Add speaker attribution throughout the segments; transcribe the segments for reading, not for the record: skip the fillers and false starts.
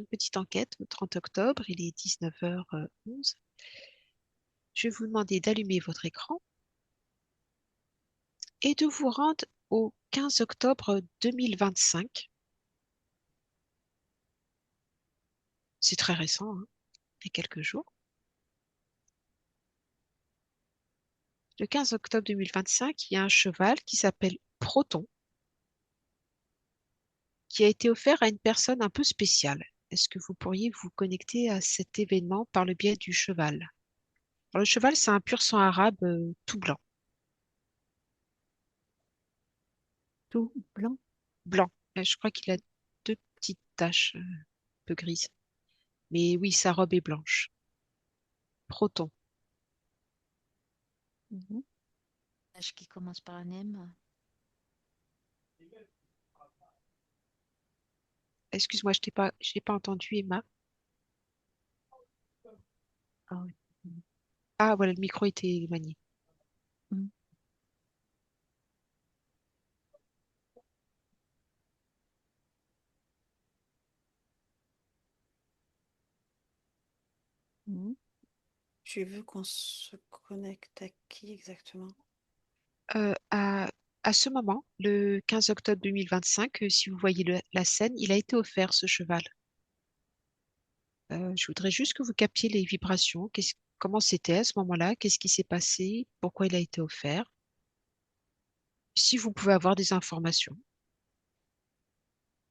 Speaker 1: une petite enquête le 30 octobre, il est 19h11. Je vais vous demander d'allumer votre écran et de vous rendre au 15 octobre 2025. C'est très récent, hein, il y a quelques jours. Le 15 octobre 2025, il y a un cheval qui s'appelle Proton, qui a été offert à une personne un peu spéciale. Est-ce que vous pourriez vous connecter à cet événement par le biais du cheval? Alors, le cheval, c'est un pur sang arabe tout blanc.
Speaker 2: Tout blanc.
Speaker 1: Blanc. Je crois qu'il a deux petites taches un peu grises. Mais oui, sa robe est blanche. Proton.
Speaker 2: Mhm. Âge qui commence par un M.
Speaker 1: Excuse-moi, je t'ai pas entendu, Emma.
Speaker 2: Ah oui.
Speaker 1: Ah, voilà, le micro était éloigné.
Speaker 2: Mhm. Mhm.
Speaker 3: Tu veux qu'on se connecte à qui exactement?
Speaker 1: Euh, à, à ce moment, le 15 octobre 2025, si vous voyez la scène, il a été offert, ce cheval. Je voudrais juste que vous captiez les vibrations. Comment c'était à ce moment-là? Qu'est-ce qui s'est passé? Pourquoi il a été offert? Si vous pouvez avoir des informations.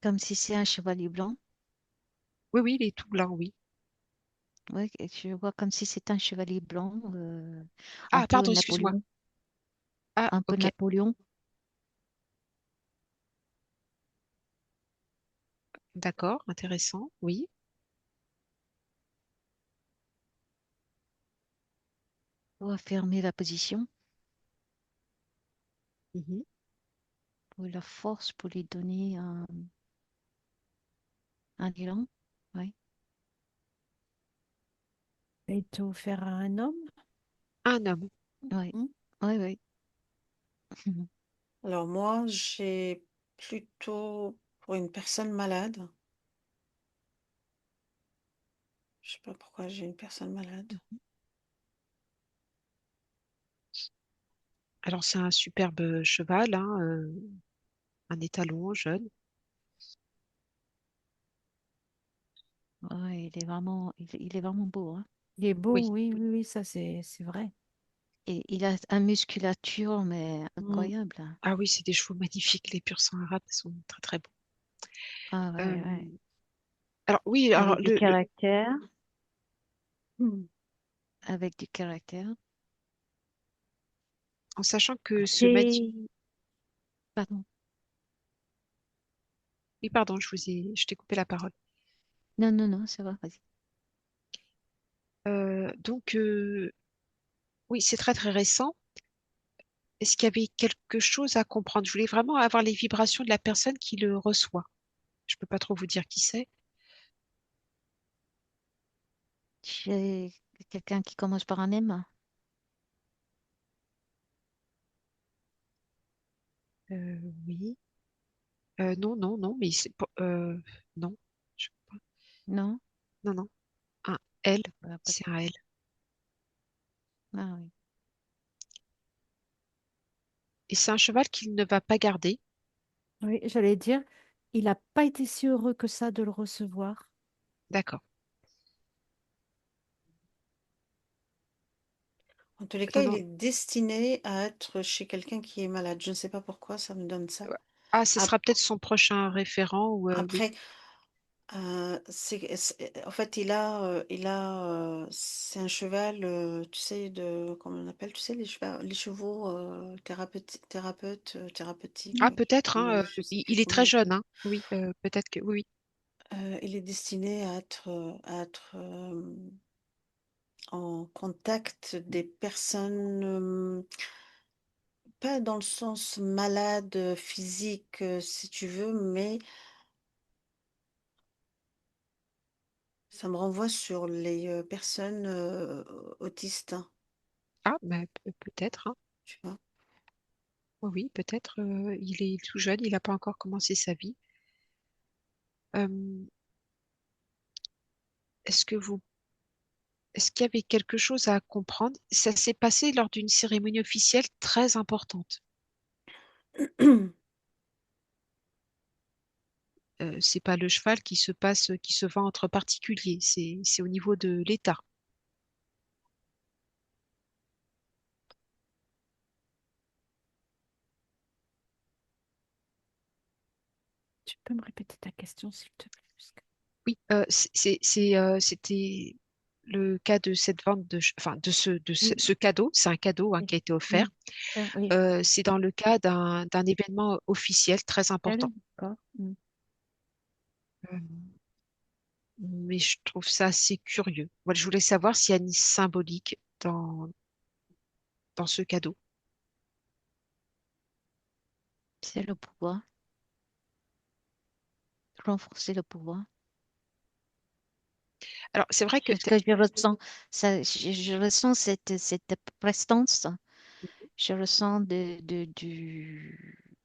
Speaker 2: Comme si c'est un chevalier blanc.
Speaker 1: Oui, oui, il est tout blanc, oui.
Speaker 2: Ouais, et je vois comme si c'était un chevalier blanc, un
Speaker 1: Ah,
Speaker 2: peu
Speaker 1: pardon, excuse-moi.
Speaker 2: Napoléon,
Speaker 1: Ah,
Speaker 2: un peu
Speaker 1: ok,
Speaker 2: Napoléon.
Speaker 1: d'accord, intéressant, oui.
Speaker 2: Pour affirmer la position,
Speaker 1: Mhm.
Speaker 2: pour la force, pour lui donner un élan. Oui,
Speaker 3: Et été offert à un homme?
Speaker 1: Un homme.
Speaker 2: oui,
Speaker 3: Hmm.
Speaker 2: oui, oui.
Speaker 3: Alors moi, j'ai plutôt pour une personne malade. Je sais pas pourquoi j'ai une personne malade.
Speaker 1: Alors, c'est un superbe cheval, hein, un étalon jeune.
Speaker 2: Ouais, il est vraiment beau, hein.
Speaker 3: Il est beau,
Speaker 1: Oui,
Speaker 3: oui, oui, oui, ça c'est vrai.
Speaker 2: Et il a une musculature, mais
Speaker 3: Hmm.
Speaker 2: incroyable, hein.
Speaker 1: ah oui, c'est des chevaux magnifiques. Les pur sang arabes sont très très beaux.
Speaker 2: Ah ouais, ouais.
Speaker 1: Euh, alors oui, alors
Speaker 2: Avec du caractère, avec du caractère.
Speaker 1: en sachant que
Speaker 2: C'est... Pardon.
Speaker 1: oui, pardon, je t'ai coupé la parole.
Speaker 2: Non, non, non, ça va, vas-y.
Speaker 1: Donc oui, c'est très très récent. Est-ce qu'il y avait quelque chose à comprendre? Je voulais vraiment avoir les vibrations de la personne qui le reçoit. Je peux pas trop vous dire qui c'est.
Speaker 2: J'ai quelqu'un qui commence par un M.
Speaker 1: Oui. Non, non, non, mais non. Je-
Speaker 2: Non?
Speaker 1: Non, non. Un L,
Speaker 2: Pas
Speaker 1: c'est un L.
Speaker 2: Ah oui.
Speaker 1: Et c'est un cheval qu'il ne va pas garder.
Speaker 3: Oui, j'allais dire, il n'a pas été si heureux que ça de le recevoir.
Speaker 1: D'accord.
Speaker 3: En tous les cas,
Speaker 1: Non,
Speaker 3: il
Speaker 1: non.
Speaker 3: est destiné à être chez quelqu'un qui est malade. Je ne sais pas pourquoi ça me donne ça.
Speaker 1: Ah, ce
Speaker 3: Ap-
Speaker 1: sera peut-être son prochain référent ou oui.
Speaker 3: Après, en fait, c'est un cheval, tu sais, comment on appelle, tu sais, les chevaux
Speaker 1: Ah,
Speaker 3: thérapeutiques.
Speaker 1: peut-être, hein,
Speaker 3: Je sais plus
Speaker 1: il est
Speaker 3: comment
Speaker 1: très
Speaker 3: on
Speaker 1: jeune,
Speaker 3: appelle.
Speaker 1: hein. Oui, peut-être que oui, oui.
Speaker 3: Il est destiné à être en contact des personnes, pas dans le sens malade physique, si tu veux, mais ça me renvoie sur les personnes autistes, hein,
Speaker 1: Ah, mais peut-être, hein.
Speaker 3: tu vois.
Speaker 1: Oui, oui, peut-être. Il est tout jeune, il n'a pas encore commencé sa vie. Euh, est-ce que vous, est-ce qu'il y avait quelque chose à comprendre? Ça s'est passé lors d'une cérémonie officielle très importante. C'est pas le cheval qui se vend entre particuliers. C'est au niveau de l'État.
Speaker 3: Tu peux me répéter ta question, s'il te plaît?
Speaker 1: Oui, c'était le cas de cette vente enfin
Speaker 3: Oui,
Speaker 1: ce cadeau. C'est un cadeau hein,
Speaker 3: oui,
Speaker 1: qui a été offert.
Speaker 3: oui, oui.
Speaker 1: C'est dans le cas d'un événement officiel très
Speaker 3: Elle,
Speaker 1: important.
Speaker 3: d'accord.
Speaker 1: Euh, mais je trouve ça assez curieux. Moi, je voulais savoir s'il y a une symbolique dans ce cadeau.
Speaker 2: C'est le pouvoir, renforcer le pouvoir.
Speaker 1: Alors, c'est vrai que
Speaker 2: Parce que je ressens, ça, je ressens cette prestance. Je ressens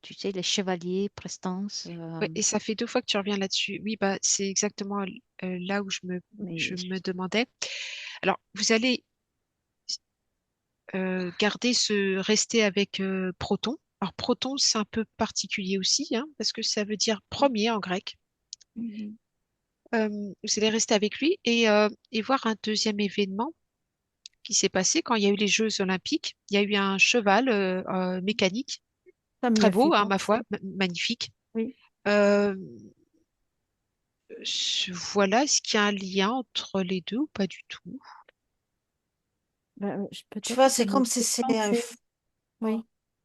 Speaker 2: tu sais, les chevaliers, prestance.
Speaker 1: ouais, et ça fait 2 fois que tu reviens là-dessus. Oui, bah, c'est exactement là où je
Speaker 2: Mais
Speaker 1: me demandais. Alors, vous allez rester avec Proton. Alors, Proton, c'est un peu particulier aussi, hein, parce que ça veut dire premier en grec.
Speaker 2: Mhm.
Speaker 1: Vous allez rester avec lui et voir un deuxième événement qui s'est passé quand il y a eu les Jeux Olympiques. Il y a eu un cheval mécanique,
Speaker 3: Ça m'y
Speaker 1: très
Speaker 3: a fait
Speaker 1: beau, hein, ma foi,
Speaker 3: penser.
Speaker 1: magnifique.
Speaker 3: Oui.
Speaker 1: Euh, voilà, est-ce qu'il y a un lien entre les deux ou pas du tout?
Speaker 4: Tu
Speaker 3: Peut-être
Speaker 4: vois,
Speaker 3: ça
Speaker 4: c'est
Speaker 3: me
Speaker 4: comme si
Speaker 3: fait
Speaker 4: c'est
Speaker 3: penser. Oui.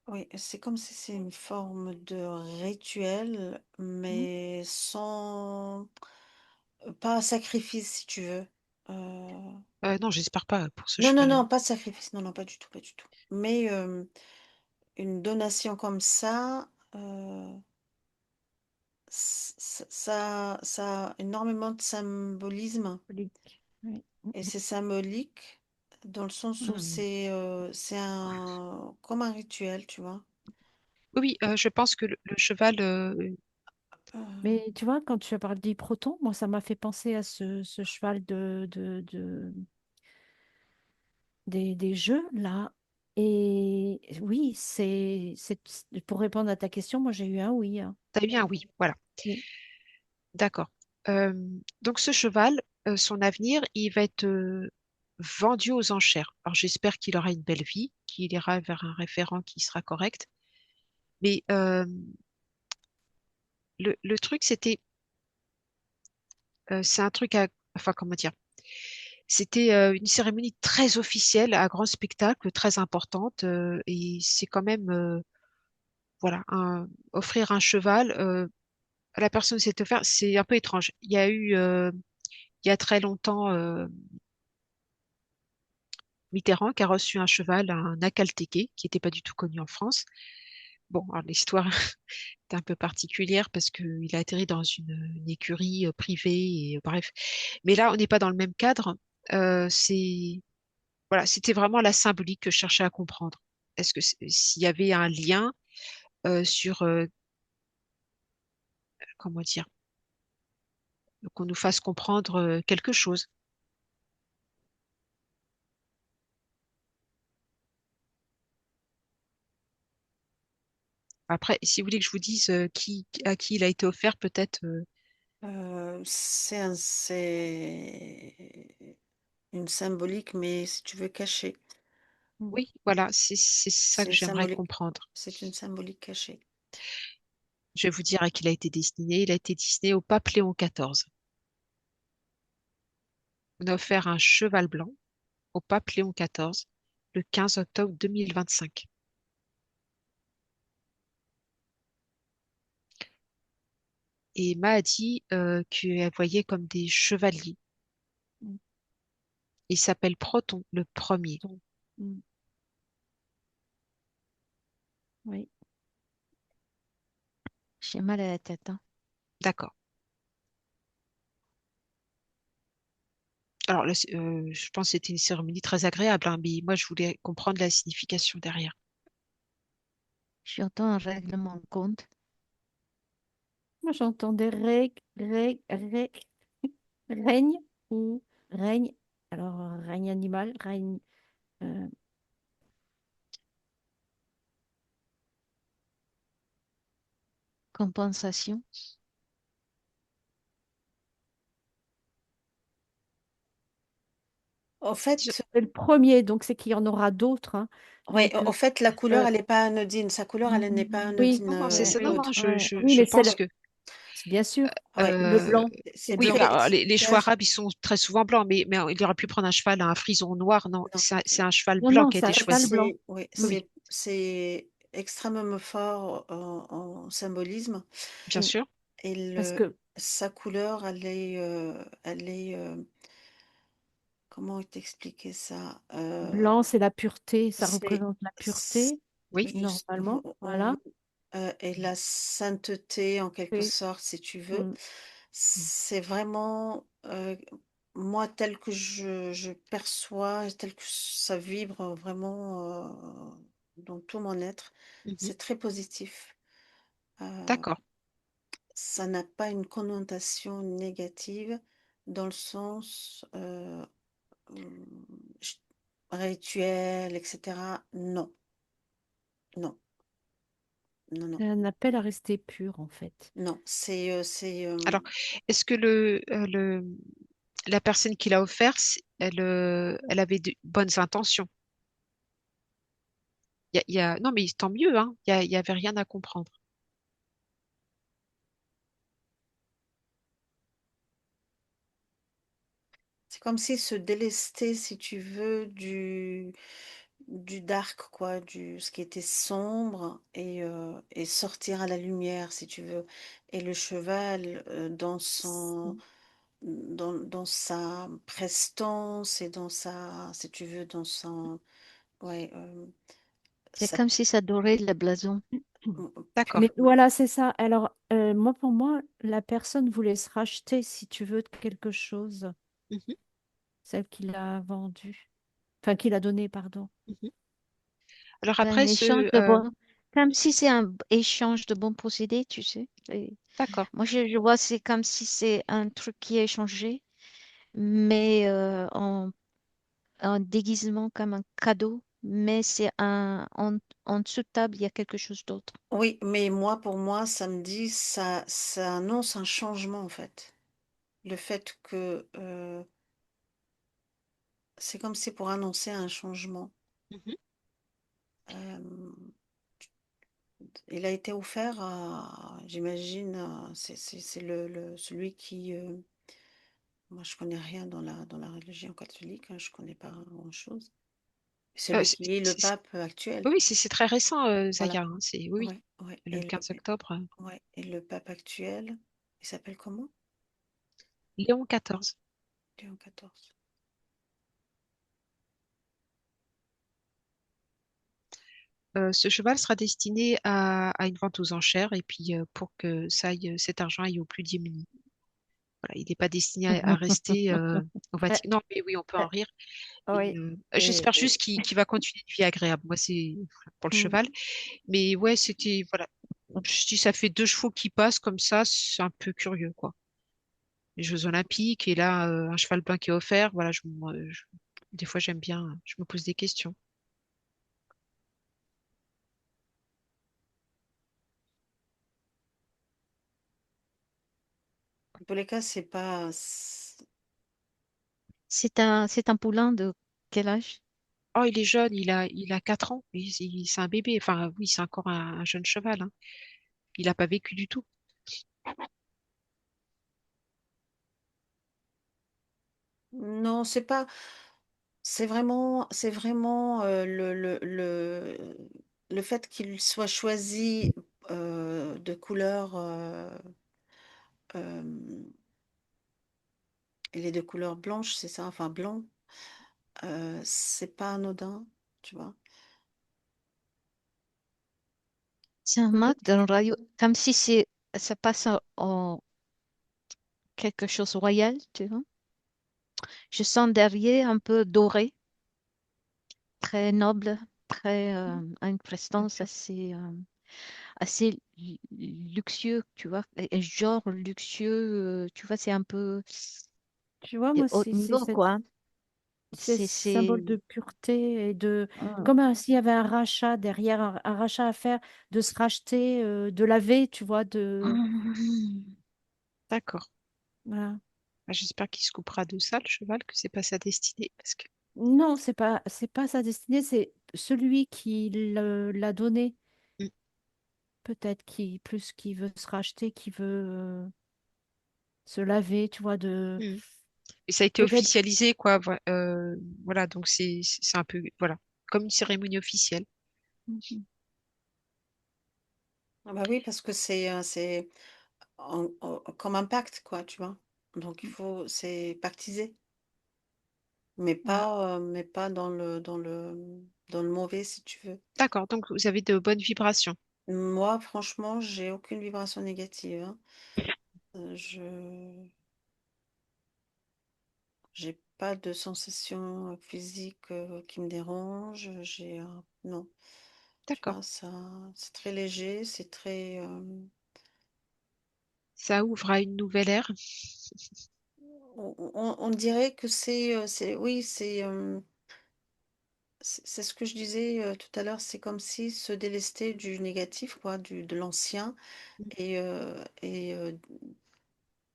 Speaker 4: oui, c'est comme si c'est une forme de rituel,
Speaker 3: Mm.
Speaker 4: mais sans pas sacrifice, si tu veux. Euh,
Speaker 1: Non, j'espère pas pour ce
Speaker 4: Non, non,
Speaker 1: cheval-là.
Speaker 4: non, pas de sacrifice, non, non, pas du tout, pas du tout. Mais une donation comme ça, ça a énormément de symbolisme
Speaker 3: Symbolique. Oui.
Speaker 4: et c'est symbolique dans le sens où
Speaker 1: Hmm.
Speaker 4: c'est un comme un rituel, tu vois.
Speaker 1: Oui, oui, je pense que le cheval,
Speaker 4: Euh,
Speaker 3: Mais tu vois, quand tu as parlé d'Hyproton, moi, ça m'a fait penser à ce cheval des jeux, là. Et oui, pour répondre à ta question, moi, j'ai eu un oui, hein.
Speaker 1: t'as eu un oui, voilà,
Speaker 3: Oui.
Speaker 1: d'accord. Euh, donc ce cheval, son avenir, il va être vendu aux enchères. Alors j'espère qu'il aura une belle vie, qu'il ira vers un référent qui sera correct. Mais le truc, c'est un truc enfin comment dire, c'était une cérémonie très officielle, à grand spectacle, très importante, et c'est quand même, voilà, offrir un cheval à la personne qui s'est offert, c'est un peu étrange. Il y a très longtemps, Mitterrand qui a reçu un cheval, un Akalteke, qui n'était pas du tout connu en France. Bon, alors l'histoire est un peu particulière parce qu'il a atterri dans une écurie privée et bref. Mais là, on n'est pas dans le même cadre. C'est voilà, c'était vraiment la symbolique que je cherchais à comprendre. Est-ce que s'il y avait un lien sur comment dire, qu'on nous fasse comprendre quelque chose. Après, si vous voulez que je vous dise à qui il a été offert, peut-être.
Speaker 4: c'est une symbolique, mais si tu veux cacher,
Speaker 3: Mm.
Speaker 1: Oui, voilà, c'est ça
Speaker 4: c'est
Speaker 1: que
Speaker 4: une
Speaker 1: j'aimerais
Speaker 4: symbolique,
Speaker 1: comprendre.
Speaker 4: c'est une symbolique cachée.
Speaker 1: Je vais vous dire à qui il a été destiné. Il a été destiné au pape Léon XIV. On a offert un cheval blanc au pape Léon XIV le 15 octobre 2025. Et Emma a dit qu'elle voyait comme des chevaliers.
Speaker 3: Mm.
Speaker 1: Il s'appelle Proton, le premier.
Speaker 3: Donc, mm. Oui.
Speaker 2: j'ai mal à la tête, hein.
Speaker 1: D'accord. Alors, je pense que c'était une cérémonie très agréable, hein, mais moi, je voulais comprendre la signification derrière.
Speaker 2: J'entends un règlement de compte.
Speaker 3: Moi, j'entends des règnes. ou règne, alors règne animal, règne, euh,
Speaker 2: Compensation.
Speaker 4: En
Speaker 1: Je-
Speaker 4: fait,
Speaker 3: c'est le premier, donc c'est qu'il y en aura d'autres, hein.
Speaker 4: ouais,
Speaker 3: Donc,
Speaker 4: en fait, la couleur,
Speaker 3: euh,
Speaker 4: elle n'est pas anodine. Sa couleur, elle n'est pas
Speaker 3: oui,
Speaker 4: anodine,
Speaker 1: non, non, c'est
Speaker 3: ouais,
Speaker 1: ça. Non, non,
Speaker 4: Claude.
Speaker 3: oui,
Speaker 1: je
Speaker 3: mais
Speaker 1: pense que
Speaker 3: bien sûr,
Speaker 4: Ouais,
Speaker 3: le
Speaker 1: euh,
Speaker 3: blanc, c'est
Speaker 1: oui,
Speaker 3: blanc.
Speaker 1: bah, les
Speaker 4: c'est
Speaker 1: chevaux
Speaker 4: un-
Speaker 1: arabes, ils sont très souvent blancs, mais il aurait pu prendre un cheval à un frison noir. Non,
Speaker 4: non,
Speaker 1: c'est un cheval
Speaker 3: Non,
Speaker 1: blanc
Speaker 3: non,
Speaker 1: qui a
Speaker 3: c'est
Speaker 1: été
Speaker 3: un
Speaker 4: fait,
Speaker 3: cheval
Speaker 1: choisi.
Speaker 3: blanc.
Speaker 4: oui,
Speaker 1: Oui, oui,
Speaker 4: c'est extrêmement fort en symbolisme.
Speaker 1: bien
Speaker 3: Mm.
Speaker 1: sûr.
Speaker 4: Et
Speaker 3: Parce que
Speaker 4: sa couleur, elle est, comment t'expliquer ça?
Speaker 3: blanc, c'est la pureté, ça
Speaker 4: C'est,
Speaker 3: représente la
Speaker 4: c'est
Speaker 3: pureté,
Speaker 1: Oui,
Speaker 4: juste,
Speaker 3: normalement, voilà.
Speaker 4: et la sainteté en quelque
Speaker 3: Oui.
Speaker 4: sorte, si tu veux.
Speaker 3: Mm.
Speaker 4: C'est vraiment, moi, tel que je perçois, tel que ça vibre vraiment dans tout mon être,
Speaker 1: mhm,
Speaker 4: c'est très positif. Euh,
Speaker 1: d'accord.
Speaker 4: Ça n'a pas une connotation négative dans le sens hum, ch- rituel, etc. Non, non, non, non,
Speaker 3: C'est un appel à rester pur, en fait.
Speaker 4: non.
Speaker 1: Alors, est-ce que la personne qui l'a offert, elle avait de bonnes intentions? Non, mais tant mieux, hein. Il y avait rien à comprendre.
Speaker 4: C'est comme s'il se délestait, si tu veux, du dark, quoi, ce qui était sombre, et sortir à la lumière, si tu veux. Et le cheval, dans sa prestance et dans sa, si tu veux, dans son, ouais,
Speaker 2: C'est
Speaker 4: ça,
Speaker 2: comme si ça dorait le blason.
Speaker 1: D'accord.
Speaker 3: Mais voilà, c'est ça. Alors, moi, pour moi, la personne voulait se racheter, si tu veux, de quelque chose,
Speaker 1: Mhm,
Speaker 3: celle qui l'a vendue, enfin, qui l'a donnée, pardon.
Speaker 1: mhm. Alors
Speaker 2: C'est un
Speaker 1: après,
Speaker 2: échange de bons, comme si c'est un échange de bons procédés, tu sais.
Speaker 1: d'accord.
Speaker 2: Moi, je vois, c'est comme si c'est un truc qui est échangé, mais en déguisement comme un cadeau, mais c'est en dessous de table, il y a quelque chose d'autre.
Speaker 4: oui, mais moi, pour moi, ça me dit, ça annonce un changement, en fait. Le fait que c'est comme si pour annoncer un changement.
Speaker 1: Mhm.
Speaker 4: Euh, il a été offert j'imagine, c'est celui qui, moi je connais rien dans la religion catholique, hein, je connais pas grand-chose.
Speaker 1: Euh,
Speaker 4: Celui
Speaker 1: c'est-
Speaker 4: qui est le
Speaker 1: c'est- c'est-
Speaker 4: pape actuel,
Speaker 1: oui, c'est très récent,
Speaker 4: voilà.
Speaker 1: Zaya, hein. Oui, oui,
Speaker 4: Ouais, ouais.
Speaker 1: le 15 octobre.
Speaker 4: Ouais, et le pape actuel, il s'appelle comment?
Speaker 1: Léon XIV.
Speaker 4: Léon XIV.
Speaker 1: Ce cheval sera destiné à une vente aux enchères et puis pour que cet argent aille aux plus démunis. Voilà, il n'est pas destiné à rester au
Speaker 3: Euh,
Speaker 1: Vatican. Non, mais oui, on peut
Speaker 3: euh,
Speaker 1: en rire. Mais,
Speaker 3: oui.
Speaker 1: j'espère juste qu'il va continuer une vie agréable. Moi, c'est pour le
Speaker 3: Mm.
Speaker 1: cheval. Mais ouais, c'était, voilà. Je dis, ça fait 2 chevaux qui passent comme ça, c'est un peu curieux, quoi. Les Jeux Olympiques, et là, un cheval blanc qui est offert, voilà, des fois, j'aime bien, je me pose des questions.
Speaker 4: En tous les cas, c'est pas.
Speaker 2: C'est un poulain de quel âge?
Speaker 1: Oh, il est jeune, il a 4 ans, c'est un bébé. Enfin, oui, c'est encore un jeune cheval, hein. Il n'a pas vécu du tout.
Speaker 4: Non, c'est pas. C'est vraiment le fait qu'il soit choisi de couleur, euh, il est de couleur blanche, c'est ça, enfin blanc, c'est pas anodin, tu vois.
Speaker 2: C'est un mât d'un rayon, comme si ça passe en quelque chose de royal, tu vois. Je sens derrière un peu doré, très noble, très à une prestance assez luxueux, tu vois. Et genre luxueux, tu vois, c'est un peu.
Speaker 3: Tu vois,
Speaker 2: C'est
Speaker 3: moi,
Speaker 2: haut niveau, quoi.
Speaker 3: c'est ce
Speaker 2: C'est...
Speaker 3: symbole de pureté et de
Speaker 2: Mm.
Speaker 3: comme s'il y avait un rachat derrière, un rachat à faire, de se racheter, de laver, tu vois, de
Speaker 1: D'accord.
Speaker 3: voilà.
Speaker 1: Bah, j'espère qu'il se coupera de ça, le cheval, que c'est pas sa destinée. Parce que...
Speaker 3: Non, c'est pas sa destinée, c'est celui qui l'a donné,
Speaker 1: Mm,
Speaker 3: peut-être qui veut se racheter, qui veut se laver, tu vois, de
Speaker 1: mm. Et ça a été
Speaker 3: peut-être.
Speaker 1: officialisé, quoi. Voilà, donc c'est un peu, voilà, comme une cérémonie officielle.
Speaker 3: Mhm.
Speaker 4: Ah bah oui, parce que c'est comme un pacte, quoi, tu vois. Donc c'est pactisé,
Speaker 3: Voilà.
Speaker 4: mais pas dans le mauvais, si tu veux.
Speaker 1: D'accord, donc vous avez de bonnes vibrations.
Speaker 4: Moi, franchement, j'ai aucune vibration négative, hein. Je j'ai pas de sensation physique qui me dérange. Non, tu
Speaker 1: D'accord.
Speaker 4: vois, ça, c'est très léger, c'est très.
Speaker 1: Ça ouvre à une nouvelle ère.
Speaker 4: On dirait que oui, c'est ce que je disais tout à l'heure. C'est comme si se délester du négatif, quoi, de l'ancien,
Speaker 1: Mm.
Speaker 4: et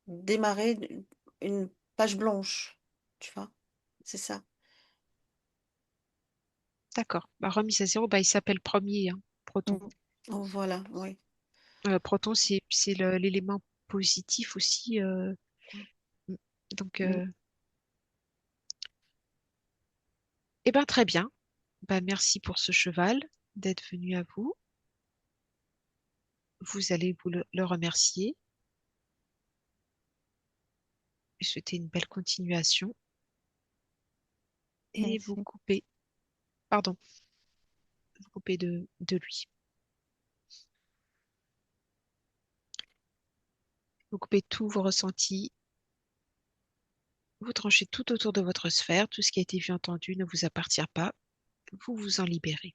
Speaker 4: démarrer une page blanche, tu vois. C'est ça.
Speaker 1: D'accord. Bah, remise à zéro, bah, il s'appelle premier, hein, Proton.
Speaker 2: Mm.
Speaker 4: Oh, voilà, oui.
Speaker 1: Proton, c'est l'élément positif aussi. Mm. Donc,
Speaker 2: Mm.
Speaker 1: eh ben, très bien. Bah, merci pour ce cheval d'être venu à vous. Vous allez le remercier et souhaiter une belle continuation et vous
Speaker 2: Merci.
Speaker 1: couper, pardon, vous couper de lui. Vous coupez tous vos ressentis, vous tranchez tout autour de votre sphère, tout ce qui a été vu, entendu ne vous appartient pas, vous vous en libérez.